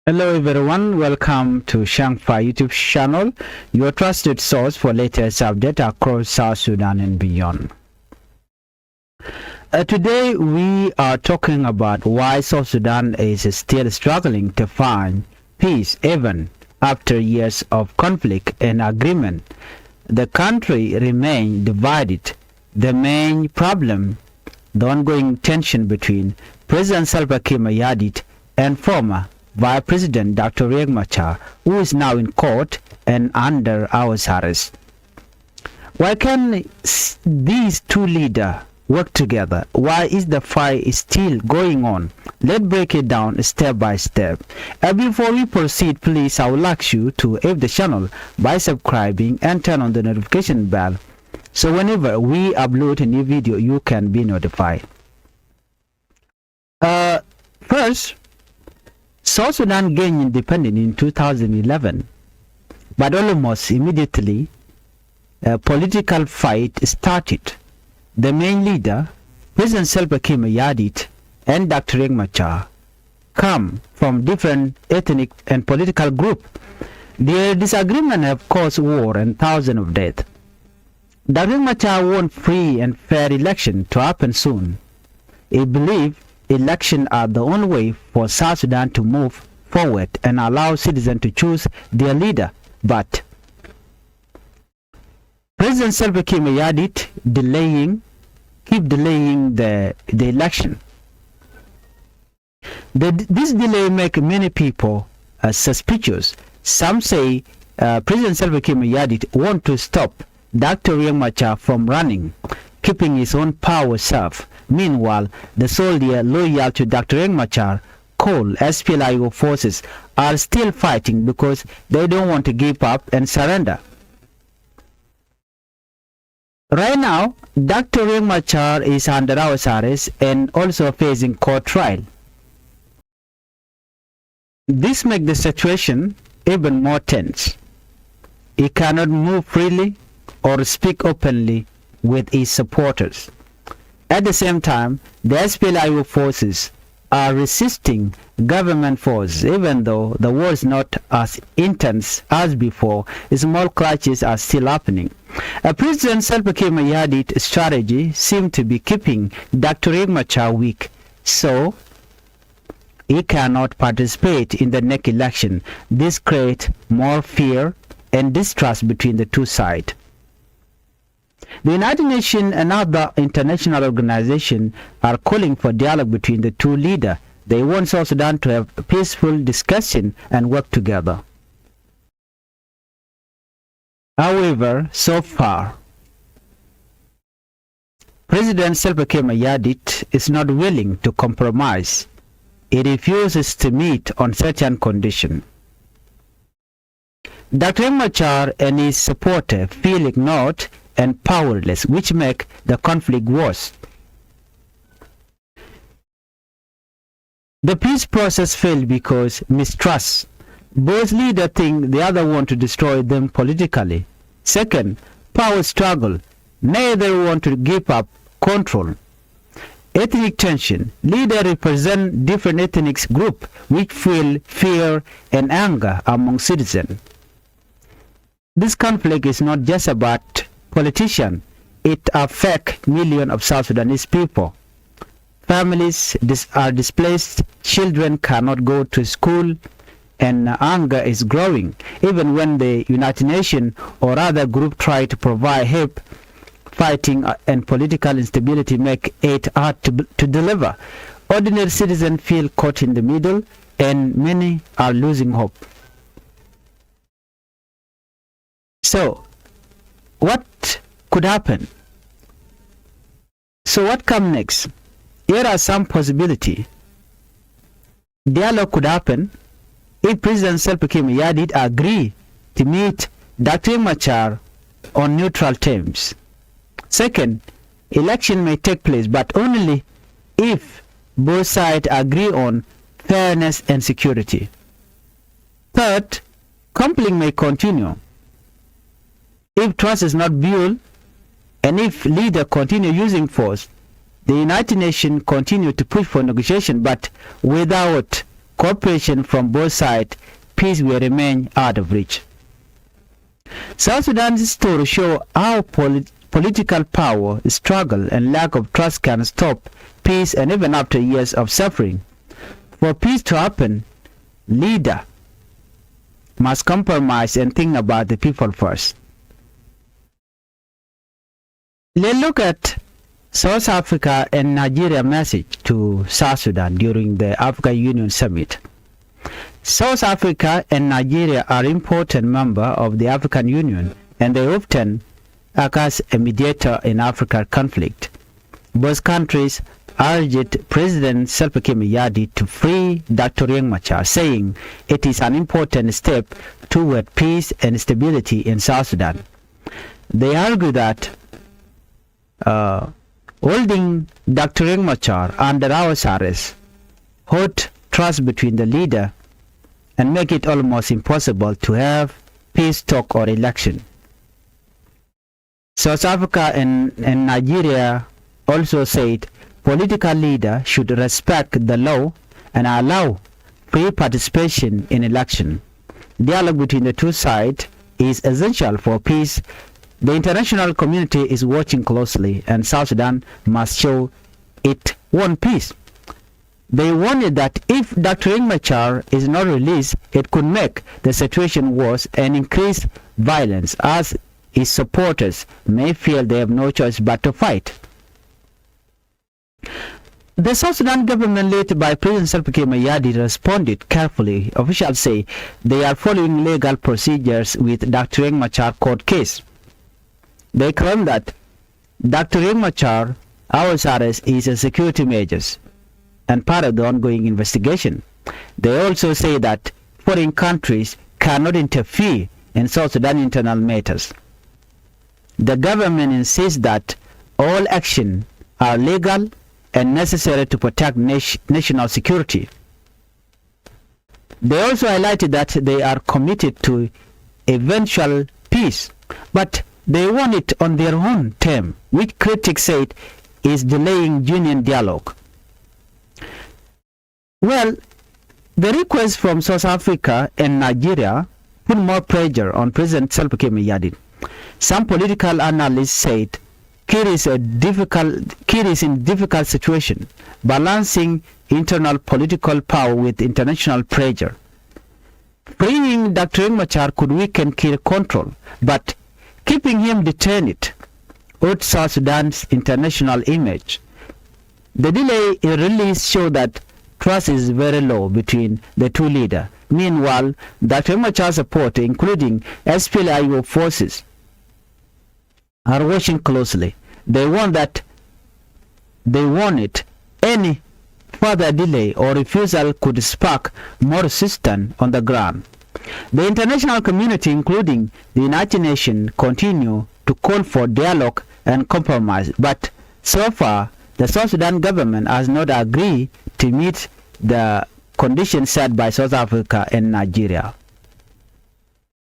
Hello everyone, welcome to Changfied YouTube channel, your trusted source for latest updates across South Sudan and beyond. Today we are talking about why South Sudan is still struggling to find peace even after years of conflict and agreement. The country remains divided. The main problem, the ongoing tension between President Salva Kiir and former Vice President Dr. Machar, who is now in court and under house arrest. Why can these two leaders work together? Why is the fight still going on? Let's break it down step by step. Before we proceed, please, I would like you to help the channel by subscribing and turn on the notification bell, so whenever we upload a new video, you can be notified. First, South Sudan gained independence in 2011, but almost immediately a political fight started. The main leader, President Salva Kiir and Dr. Machar, come from different ethnic and political groups. Their disagreement have caused war and thousands of deaths. Dr. Machar wants free and fair election to happen soon. He believes elections are the only way for South Sudan to move forward and allow citizens to choose their leader. But President Salva Kiir keep delaying the election. This delay makes many people suspicious. Some say President Salva Kiir want to stop Dr. Machar from running, keeping his own power safe. Meanwhile, the soldiers loyal to Dr. Machar, called SPLIO forces, are still fighting because they don't want to give up and surrender. Right now, Dr. Machar is under house arrest and also facing court trial. This makes the situation even more tense. He cannot move freely or speak openly with his supporters. At the same time, the SPLIO forces are resisting government forces. Even though the war is not as intense as before, small clashes are still happening. President Salva Kiir's strategy seems to be keeping Dr. Machar weak, so he cannot participate in the next election. This creates more fear and distrust between the two sides. The United Nations and other international organizations are calling for dialogue between the two leaders. They want South Sudan to have a peaceful discussion and work together. However, so far, President Salva Kiir is not willing to compromise. He refuses to meet on certain conditions. Dr. Machar and his supporters feel ignored and powerless, which make the conflict worse. The peace process failed because mistrust. Both leaders think the other want to destroy them politically. Second, power struggle. Neither want to give up control. Ethnic tension. Leaders represent different ethnic groups which feel fear and anger among citizens. This conflict is not just about politicians. It affects millions of South Sudanese people. Families are displaced, children cannot go to school, and anger is growing. Even when the United Nations or other groups try to provide help, fighting and political instability make it hard to deliver. Ordinary citizens feel caught in the middle, and many are losing hope. So, what could happen? So what comes next? Here are some possibilities. Dialogue could happen if President Salva Kiir agree to meet Dr. Machar on neutral terms. Second, election may take place, but only if both sides agree on fairness and security. Third, conflict may continue. If trust is not built, and if leaders continue using force, the United Nations continue to push for negotiation, but without cooperation from both sides, peace will remain out of reach. South Sudan's story shows how political power, struggle, and lack of trust can stop peace, and even after years of suffering. For peace to happen, leader must compromise and think about the people first. Let's look at South Africa and Nigeria message to South Sudan during the African Union Summit. South Africa and Nigeria are important members of the African Union, and they often act as a mediator in African conflict. Both countries urged President Salva Kiir to free Dr. Machar, saying it is an important step toward peace and stability in South Sudan. They argue that holding Dr. Machar under house arrest hurt trust between the leader and make it almost impossible to have peace talk or election. South Africa and Nigeria also said political leaders should respect the law and allow free participation in election. Dialogue between the two sides is essential for peace. The international community is watching closely, and South Sudan must show it wants peace. They warned that if Dr. Machar is not released, it could make the situation worse and increase violence, as his supporters may feel they have no choice but to fight. The South Sudan government, led by President Salva Kiir, responded carefully. Officials say they are following legal procedures with Dr. Machar court case. They claim that Dr. Machar house arrest is a security measures and part of the ongoing investigation. They also say that foreign countries cannot interfere in South Sudan internal matters. The government insists that all actions are legal and necessary to protect national security. They also highlighted that they are committed to eventual peace, but they want it on their own term, which critics said is delaying genuine dialogue. Well, the request from South Africa and Nigeria put more pressure on President Salva Kiir. Some political analysts said Kiir is in difficult situation, balancing internal political power with international pressure. Freeing Dr. Machar could weaken Kiir control, but keeping him detained hurt South Sudan's international image. The delay in release showed that trust is very low between the two leaders. Meanwhile, Dr. Machar's supporters, including SPLIO forces, are watching closely. They warn it any further delay or refusal could spark more resistance on the ground. The international community, including the United Nations, continue to call for dialogue and compromise, but so far the South Sudan government has not agreed to meet the conditions set by South Africa and Nigeria.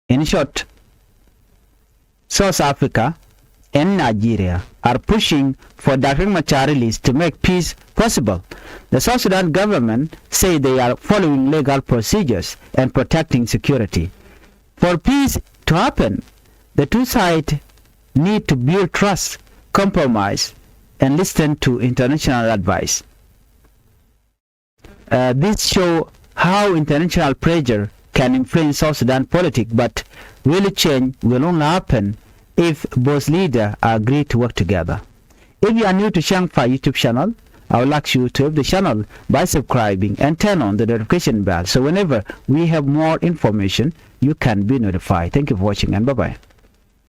In short, South Africa and Nigeria are pushing for Dr. Machar release to make peace possible. The South Sudan government say they are following legal procedures and protecting security. For peace to happen, the two sides need to build trust, compromise, and listen to international advice. This shows how international pressure can influence South Sudan politics, but real change will only happen if both leaders agree to work together. If you are new to Changfied YouTube channel, I would like you to help the channel by subscribing and turn on the notification bell, so whenever we have more information, you can be notified. Thank you for watching, and bye-bye.